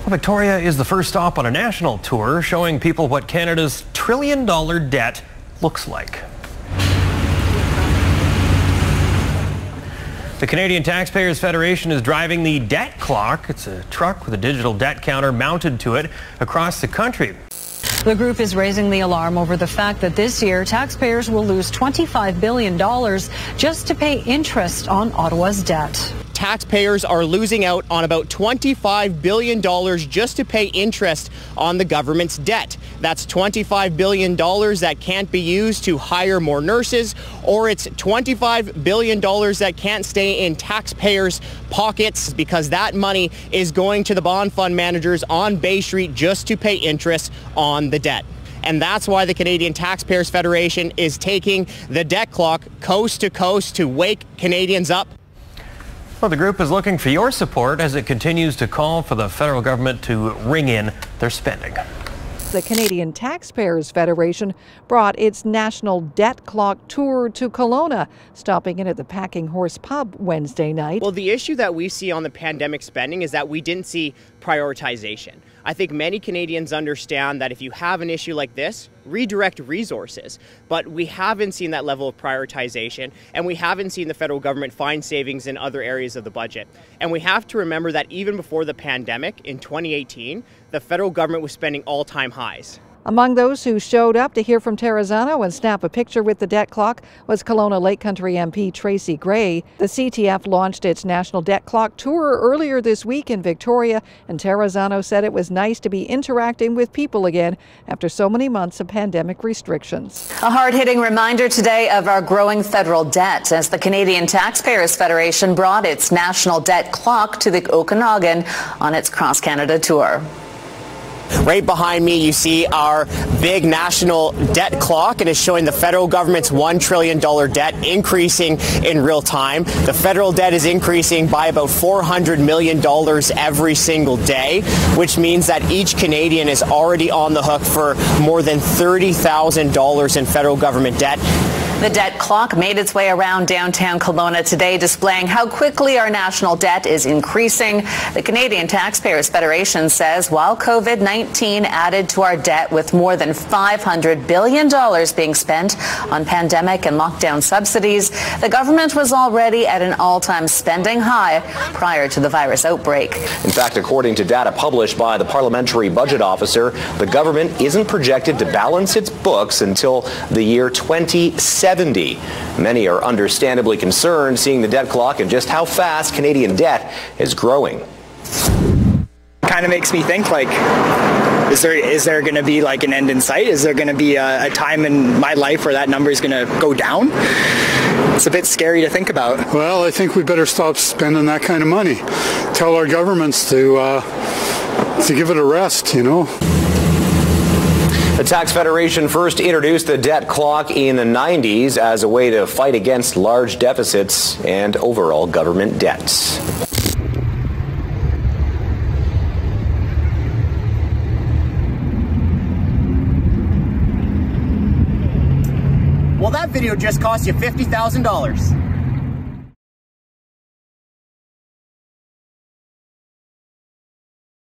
Victoria is the first stop on a national tour showing people what Canada's trillion-dollar debt looks like. The Canadian Taxpayers Federation is driving the debt clock. It's a truck with a digital debt counter mounted to it across the country. The group is raising the alarm over the fact that this year taxpayers will lose $25 billion just to pay interest on Ottawa's debt. Taxpayers are losing out on about $25 billion just to pay interest on the government's debt. That's $25 billion that can't be used to hire more nurses, or it's $25 billion that can't stay in taxpayers' pockets because that money is going to the bond fund managers on Bay Street just to pay interest on the debt. And that's why the Canadian Taxpayers Federation is taking the debt clock coast to coast to wake Canadians up. Well, the group is looking for your support as it continues to call for the federal government to ring in their spending. The Canadian Taxpayers Federation brought its National Debt Clock tour to Kelowna, stopping in at the Packing Horse Pub Wednesday night. Well, the issue that we see on the pandemic spending is that we didn't see prioritization. I think many Canadians understand that if you have an issue like this, redirect resources. But we haven't seen that level of prioritization, and we haven't seen the federal government find savings in other areas of the budget. And we have to remember that even before the pandemic, in 2018, the federal government was spending all-time highs. Among those who showed up to hear from Terrazzano and snap a picture with the debt clock was Kelowna Lake Country MP Tracy Gray. The CTF launched its National Debt Clock tour earlier this week in Victoria, and Terrazzano said it was nice to be interacting with people again after so many months of pandemic restrictions. A hard-hitting reminder today of our growing federal debt as the Canadian Taxpayers Federation brought its National Debt Clock to the Okanagan on its cross-Canada tour. Right behind me, you see our big national debt clock. It is showing the federal government's $1 trillion debt increasing in real time. The federal debt is increasing by about $400 million every single day, which means that each Canadian is already on the hook for more than $30,000 in federal government debt. The debt clock made its way around downtown Kelowna today, displaying how quickly our national debt is increasing. The Canadian Taxpayers Federation says while COVID-19 added to our debt with more than $500 billion being spent on pandemic and lockdown subsidies, the government was already at an all-time spending high prior to the virus outbreak. In fact, according to data published by the Parliamentary Budget Officer, the government isn't projected to balance its books until the year 2070. Many are understandably concerned seeing the debt clock and just how fast Canadian debt is growing. Kind of makes me think, like, is there going to be like an end in sight? Is there going to be a time in my life where that number is going to go down? It's a bit scary to think about. Well, I think we better stop spending that kind of money. Tell our governments to give it a rest, you know. The Tax Federation first introduced the debt clock in the 90s as a way to fight against large deficits and overall government debts. Well, that video just cost you $50,000.